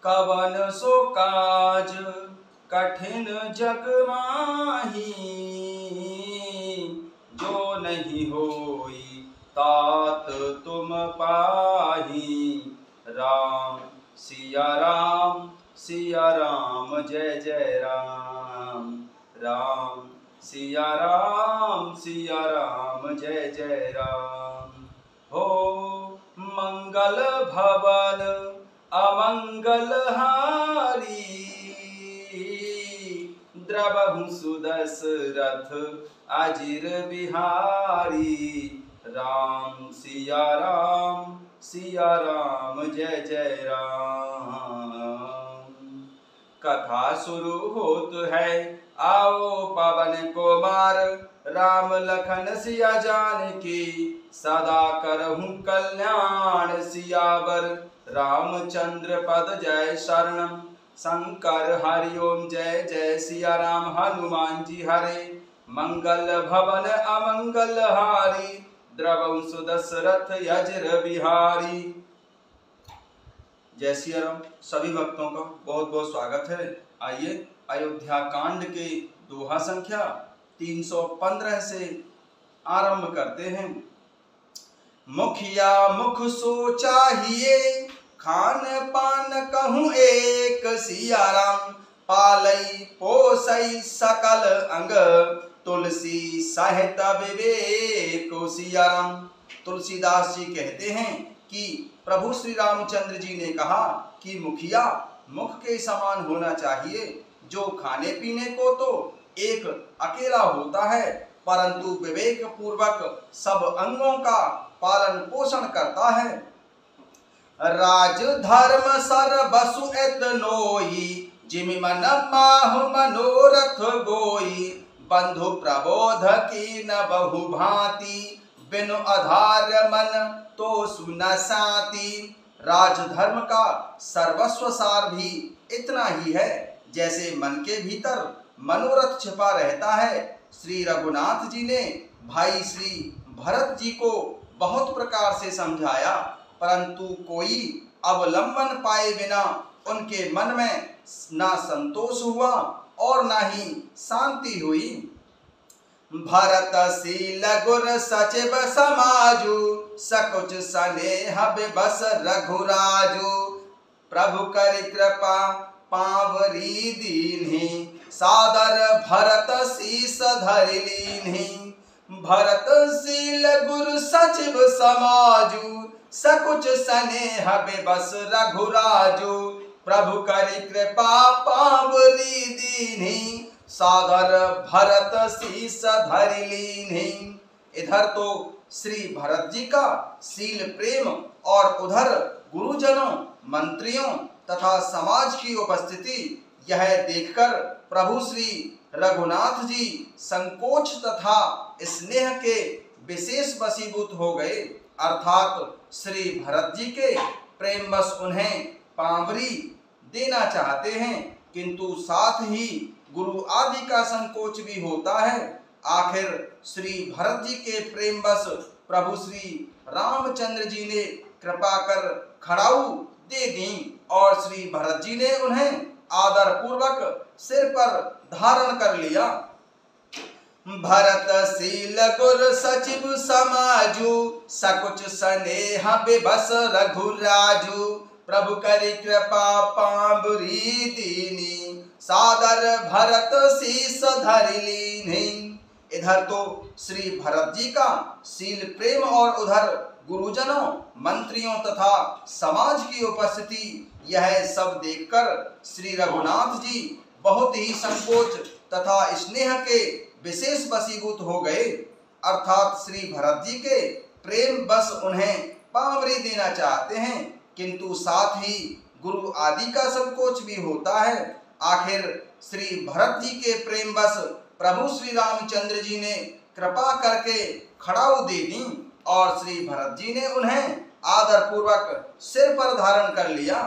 कवन सो काज कठिन जग माही, जो नहीं होई तात तुम पाही। राम सिया राम जय जय राम। राम सिया राम जय जय राम। हो मंगल भवन अमंगल हारी, द्रवहु सुदशरथ अजिर बिहारी। राम सिया राम जय जय राम। कथा शुरू होत है, आओ पवन कुमार। राम लखन सिया जानकी, सदा करहूँ कल्याण। सियावर रामचंद्र पद जय शरणम। शंकर हरि ओम जय जय सिया राम। हनुमान जी हरे, मंगल भवन अमंगल हारी। द्रवहु सुदशरथ अजिर बिहारी। जय सिया राम। सभी भक्तों का बहुत बहुत स्वागत है। आइए अयोध्या कांड के दोहा संख्या 315 से आरंभ करते हैं। मुखिया मुख सो चाहिए, खान पान कहूँ एक। सिया राम पालई पोसई सकल अंग, तुलसी सहित विवेक। सिया राम। तुलसीदास जी कहते हैं कि प्रभु श्री रामचंद्र जी ने कहा कि मुखिया मुख के समान होना चाहिए, जो खाने पीने को तो एक अकेला होता है, परंतु विवेक पूर्वक सब अंगों का पालन पोषण करता है। राज धर्म सर बसु एतनोई, जिमि मन माहु मनोरथ गोई। बंधु प्रबोध की न बहु भांति, बिनु आधार मन तो सुन साती। राजधर्म का सर्वस्व सार भी इतना ही है, जैसे मन के भीतर मनोरथ छिपा रहता है। श्री रघुनाथ जी ने भाई श्री भरत जी को बहुत प्रकार से समझाया, परंतु कोई अवलंबन पाए बिना उनके मन में ना संतोष हुआ और ना ही शांति हुई। भरत शील गुर सचिव समाजु, सकुच स्नेह विबस रघुराजु। प्रभु करि कृपा पावरी दीन्हि, सादर भरत शीस धरि लीन्हि। भरत शील गुर सचिव समाजु, सकुच स्नेह विबस रघुराजु। प्रभु करि कृपा पावरी दीन्हि, सादर भरत शीस धरि लीन्हि। इधर तो श्री भरत जी का शील प्रेम और उधर गुरुजनों, मंत्रियों तथा समाज की उपस्थिति, यह देखकर प्रभु श्री रघुनाथ जी संकोच तथा स्नेह के विशेष वशीभूत हो गए। अर्थात श्री भरत जी के प्रेमवश उन्हें पावरी देना चाहते हैं, किंतु साथ ही गुरु आदि का संकोच भी होता है। आखिर श्री भरत जी के प्रेमवश प्रभु श्री रामचंद्र जी ने कृपा कर खड़ाऊ दे दी और श्री भरत जी ने उन्हें आदर पूर्वक सिर पर धारण कर लिया। भरत शील गुर सचिव समाजु, सकुच स्नेह विबस रघुराजु। प्रभु करि कृपा पावरी दीन्हि, सादर भरत शीस धरि लीन्हि। इधर तो श्री भरत जी का शील प्रेम और उधर गुरुजनों, मंत्रियों तथा समाज की उपस्थिति, यह सब देखकर श्री रघुनाथ जी बहुत ही संकोच तथा स्नेह के विशेष वशीभूत हो गए। अर्थात श्री भरत जी के प्रेम बस उन्हें पावरी देना चाहते हैं, किंतु साथ ही गुरु आदि का संकोच भी होता है। आखिर श्री भरत जी के प्रेम बस प्रभु श्री रामचंद्र जी ने कृपा करके खड़ाऊ दे दी और श्री भरत जी ने उन्हें आदर पूर्वक सिर पर धारण कर लिया।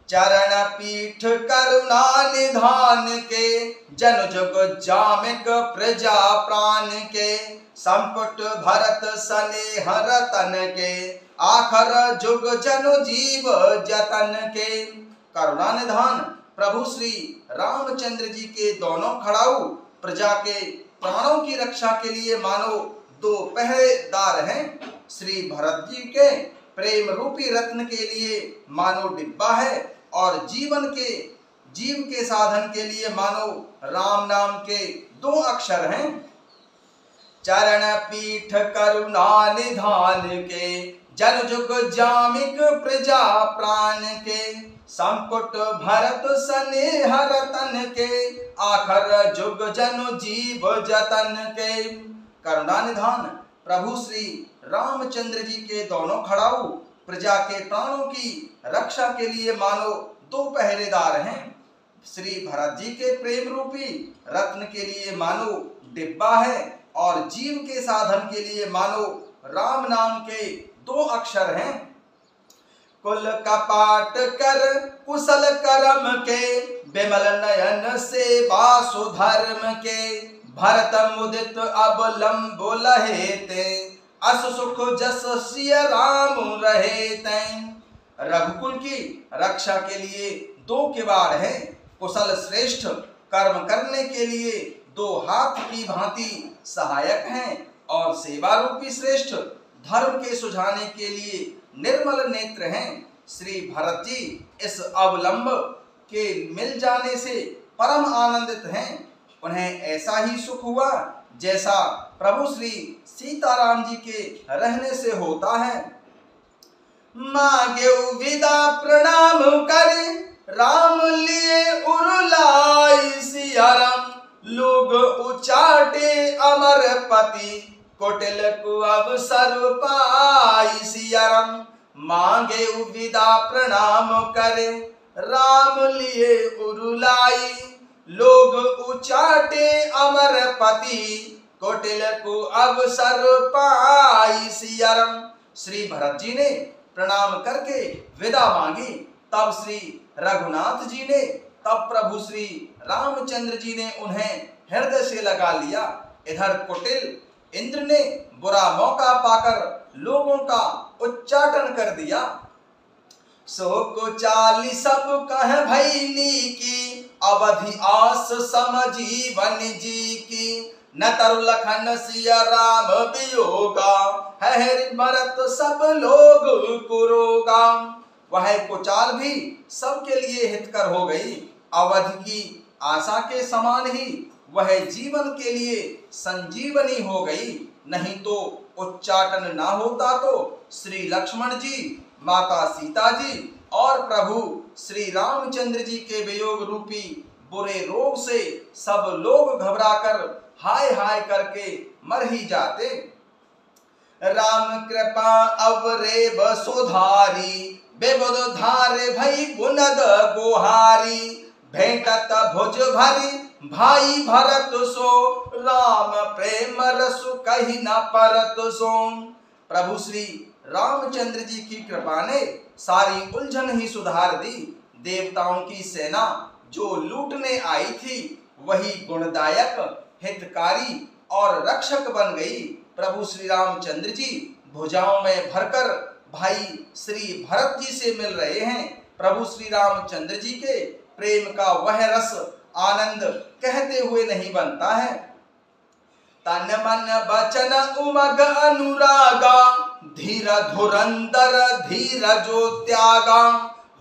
चरण पीठ करुणा निधान के, जन जुग जामिक प्रजा प्राण के। संपुट भरत स्नेह रतन के, आखर जुग जनु जीव जतन के। करुणा निधान प्रभु श्री रामचंद्र जी के दोनों खड़ाऊ प्रजा के प्राणों की रक्षा के लिए मानो दो पहरेदार हैं। श्री भरत जी के प्रेम रूपी रत्न के लिए मानो डिब्बा है और जीव के साधन के लिए मानो राम नाम के दो अक्षर हैं। चरण पीठ करुणा निधान के जन जुग जामिक प्रजा प्राण के। संपुट भरत स्नेह रतन के आखर जुग जनु जीव जतन के। करुणा निधान प्रभु श्री रामचंद्र जी के दोनों खड़ाऊ प्रजा के प्राणों की रक्षा के लिए मानो दो पहरेदार हैं। श्री भरत जी के प्रेम रूपी रत्न के लिए मानो डिब्बा है और जीव के साधन के लिए मानो राम नाम के दो अक्षर हैं। कुल कपाट कर कुशल कर्म के विमल नयन से बासु धर्म के। भरत मुदित अवलंब लहे ते अस सुख जस सिय राम रहे तैं। रघुकुल की रक्षा के लिए दो किवाड़ हैं। कुशल श्रेष्ठ कर्म करने के लिए दो हाथ की भांति सहायक हैं और सेवा रूपी श्रेष्ठ धर्म के सुझाने के लिए निर्मल नेत्र हैं। श्री भरत जी इस अवलंब के मिल जाने से परम आनंदित हैं। उन्हें ऐसा ही सुख हुआ जैसा प्रभु श्री सीताराम जी के रहने से होता है। मांगे विदा प्रणाम कर राम लिए उरुलाई सियाराम। लोग उचाटे अमर पति कोटिल को अवसर पाई सियाराम। मांगे विदा प्रणाम करे राम लिए उरुलाई। लोग उचाटे अमर पति कोटिल को अवसर पाई सियाराम। श्री भरत जी ने प्रणाम करके विदा मांगी। तब श्री रघुनाथ जी ने तब प्रभु श्री रामचंद्र जी ने उन्हें हृदय से लगा लिया। इधर कुटिल इंद्र ने बुरा मौका पाकर लोगों का उच्चाटन कर दिया। सो को चाली सब कह भैली की अवधि आस समजीवन जी की। न तरु लखन सिया राम वियोगा है भरत सब लोग कुरोगा। वह कुचाल भी सबके लिए हितकर हो गई। अवधि की आशा के समान ही वह जीवन के लिए संजीवनी हो गई। नहीं तो उच्चाटन ना होता तो श्री लक्ष्मण जी, माता सीता जी और प्रभु श्री रामचंद्र जी के वियोग रूपी बुरे रोग से सब लोग घबराकर हाय हाय करके मर ही जाते। राम कृपा अवरे बसुधारी बेबुध धारे भई गुनद गोहारी। भेंटत भुज भरी भाई भरत सो राम प्रेम रसु कही न परत सो। प्रभु श्री रामचंद्र जी की कृपा ने सारी उलझन ही सुधार दी। देवताओं की सेना जो लूटने आई थी वही गुणदायक, हितकारी और रक्षक बन गई। प्रभु श्री रामचंद्र जी भुजाओं में भरकर भाई श्री भरत जी से मिल रहे हैं। प्रभु श्री रामचंद्र जी के प्रेम का वह रस आनंद कहते हुए नहीं बनता है। तन मन बचन उमग अनुरागा धीर धुरंदर धीर जो त्यागा।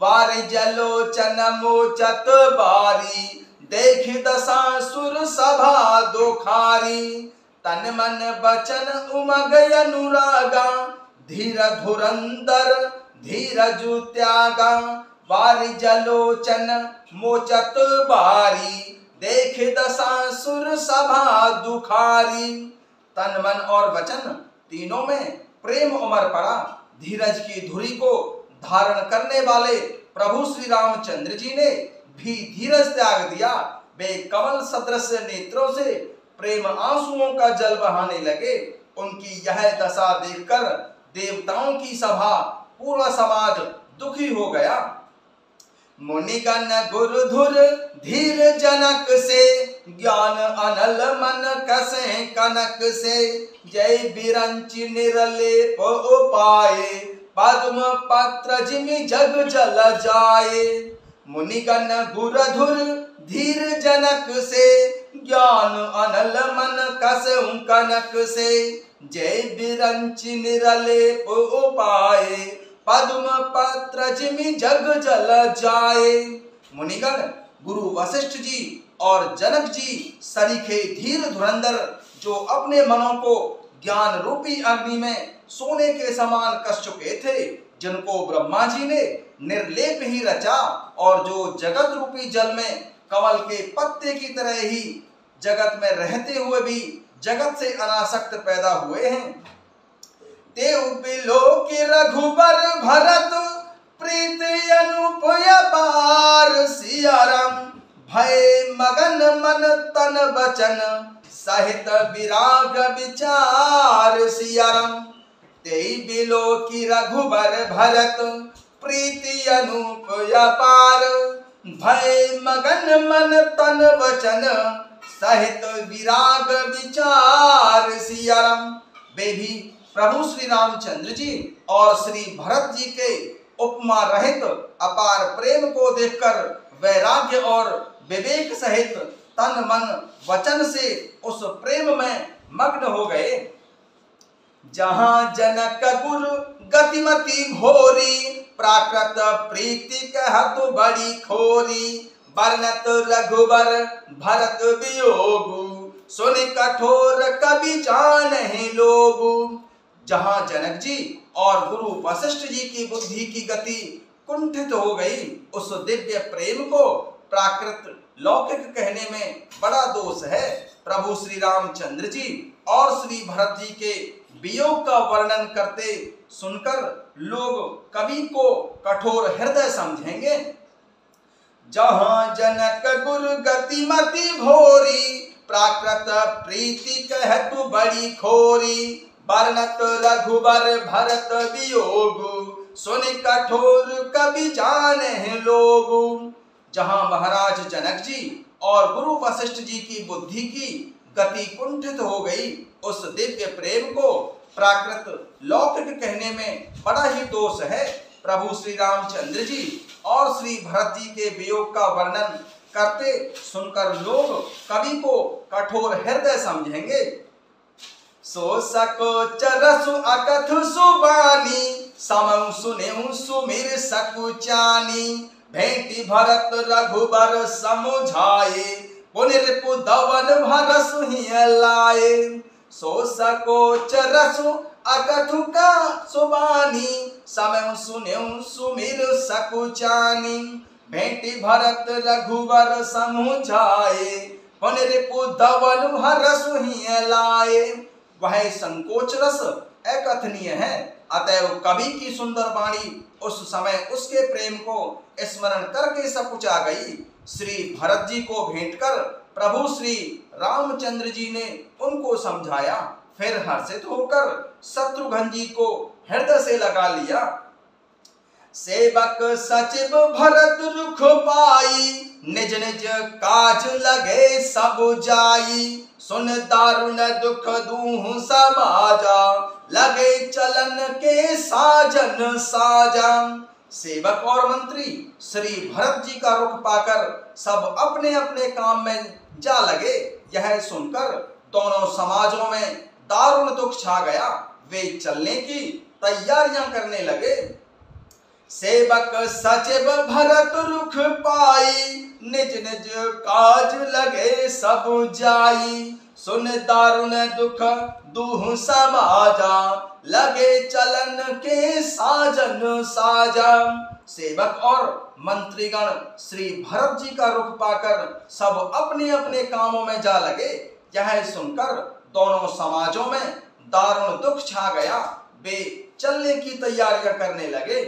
वार जलोचन मोचत बारी देख दशा सुर सभा दोखारी। तन मन बचन उमग अनुरागा धीर धुरंदर धीर जो त्यागा। वार जलोचन मोचत बारी देख दशा सुर सभा दुखारी। तन मन और वचन तीनों में प्रेम उमड़ पड़ा। धीरज की धुरी को धारण करने वाले प्रभु श्री रामचंद्र जी ने भी धीरज त्याग दिया। वे कमल सदृश नेत्रों से प्रेम आंसुओं का जल बहाने लगे। उनकी यह दशा देखकर देवताओं की सभा पूर्व समाज दुखी हो गया। मुनिगण गुरुधुर धीर जनक से ज्ञान अनल मन कसे कनक से। जय बिरंच निरलेप उपाय पद्म पत्र जिमि जग जल जाए। मुनिगण बुरधुर धीर जनक से, ज्ञान अनल मन कसहु कनक से। जय बिरंच निरलेप उपाय, पद्म पत्र जिमि जग जल जाए। मुनिगण गुरु वशिष्ठ जी और जनक जी सरीखे धीर धुरंधर, जो अपने मनों को ज्ञान रूपी अग्नि में सोने के समान कस चुके थे, जिनको ब्रह्मा जी ने निर्लेप ही रचा और जो जगत रूपी जल में कमल के पत्ते की तरह ही जगत में रहते हुए भी जगत से अनासक्त पैदा हुए हैं। तेउ बिलो के रघुबर भरत, प्रीति अनूप अपार। सिया राम भय मगन मन तन बचन, सहित विराग विचार। सिया राम तेई बिलो की रघुबर भरत, प्रीति अनूप अपार। भय मगन मन तन वचन, सहित विराग विचार। सिया राम वे भी प्रभु श्री रामचंद्र जी और श्री भरत जी के उपमा रहित अपार प्रेम को देखकर वैराग्य और विवेक सहित तन मन वचन से उस प्रेम में मग्न हो गए। जहाँ जनक गुरु गतिमति घोरी, प्राकृत प्रीति कहत बड़ी खोरी। वर्णत रघुबर भरत वियोगु, सुनि कठोर कवि जानहि लोगु। जहाँ जनक जी और गुरु वशिष्ठ जी की बुद्धि की गति कुंठित हो गई, उस दिव्य प्रेम को प्राकृत लौकिक कहने में बड़ा दोष है। प्रभु श्री रामचंद्र जी और श्री भरत जी के वियोग का वर्णन करते सुनकर लोग कवि को कठोर हृदय समझेंगे। जहाँ जनक गुरु गतिमति भोरी, प्राकृत प्रीति कहतु बड़ी खोरी। वर्णत रघुबर भरत वियोगु, सुनि कठोर कवि जानहि लोगु। जहाँ महाराज जनक जी और गुरु वशिष्ठ जी की बुद्धि की गति कुंठित हो गई, उस दिव्य प्रेम को प्राकृत लौकिक कहने में बड़ा ही दोष है। प्रभु श्री रामचंद्र जी और श्री भरत जी के वियोग का वर्णन करते सुनकर लोग कवि को कठोर हृदय समझेंगे। सो सकोच रसु अकथु सुबानी, समउ सुनेउ सुमिर सकुचानी। भेंटी भरत रघुबर समुझाए, पुनि रिपु दवन भरसु हिय लाए। सो सकोच रसु अकथु का सुबानी, समउ सुनेउ सुमिर सकुचानी। भेंटी भरत रघुबर समुझाए, पुनि रिपु दवन भरसु हिय लाए। वह संकोच रस अकथनीय है, अतएव कवि की सुंदर वाणी उस समय उसके प्रेम को स्मरण करके सकुचा गई। श्री भरत जी को भेंट कर प्रभु श्री रामचंद्र जी ने उनको समझाया, फिर हर्षित होकर शत्रुघ्न जी को हृदय से लगा लिया। सेवक सचिव भरत रुख पाई, निज निज काज लगे सब जाई। सुन दारुण दुख दूह समाजा, लगे चलन के साजन साजा। सेवक और मंत्री श्री भरत जी का रुख पाकर सब अपने अपने काम में जा लगे। यह सुनकर दोनों समाजों में दारुण दुख छा गया। वे चलने की तैयारियां करने लगे। सेवक सचिव भरत रुख पाई, निज निज काज लगे सब जाई। सुन दारुण दुख दूह समाजा, लगे चलन के साजन साजा। सेवक और मंत्रीगण श्री भरत जी का रुख पाकर सब अपने अपने कामों में जा लगे। यह सुनकर दोनों समाजों में दारुण दुख छा गया। वे चलने की तैयारियां करने लगे।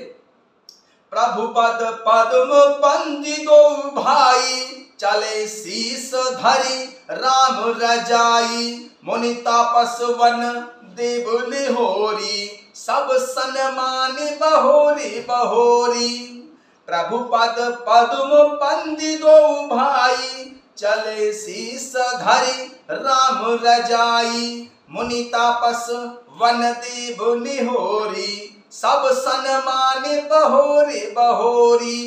प्रभु पद पद्म पंदी दो भाई, चले शीस धरी राम रजाई। मुनि तापस वन देव लिहोरी, सब सन्मान बहोरी बहोरी। प्रभु पद पद्म पंदी दो भाई, चले शीस धरी राम रजाई। मुनि तापस वन देव लिहोरी, सब सन्मानित हो रे बहोरी।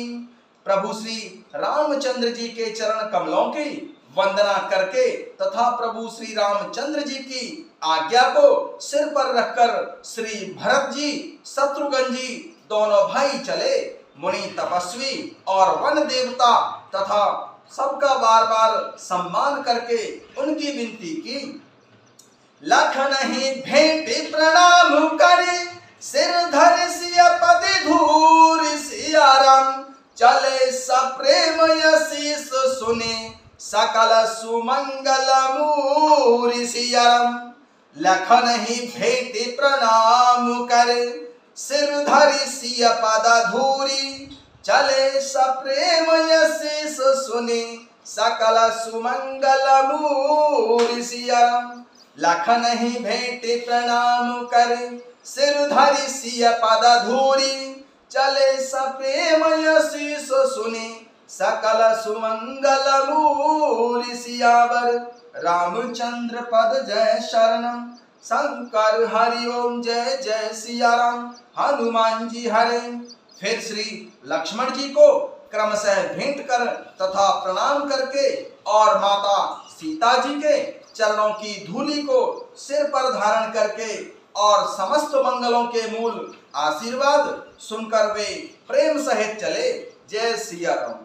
प्रभु श्री रामचंद्र जी के चरण कमलों की वंदना करके तथा प्रभु श्री रामचंद्र जी की आज्ञा को सिर पर रखकर श्री भरत जी शत्रुघ्न जी दोनों भाई चले। मुनि तपस्वी और वन देवता तथा सबका बार बार सम्मान करके उनकी विनती की। लख नहीं भेंटे प्रणाम करे, सिर धर सिया पद धूर सिया राम। चले सप्रेम यशीष सुने, सकल सुमंगल मूरि सिया राम। लख नहीं भेंटे प्रणाम करे, सिर धरि सिया पद धूरी। चले सप्रेम यशीष सुने, सकल सुमंगल मूरि सिया राम। लख नहीं भेंटे प्रणाम करे, सिर धरि सिया पद धूरी। चले सप्रेम यशीष सुने, सकल सुमंगल मूरि सियावर। रामचंद्र पद जय शरणम, शंकर हरि ओम जय जय सिया राम। हनुमान जी हरे। फिर श्री लक्ष्मण जी को क्रमशः भेंट कर तथा प्रणाम करके और माता सीता जी के चरणों की धूलि को सिर पर धारण करके और समस्त मंगलों के मूल आशीर्वाद सुनकर वे प्रेम सहित चले। जय सिया राम।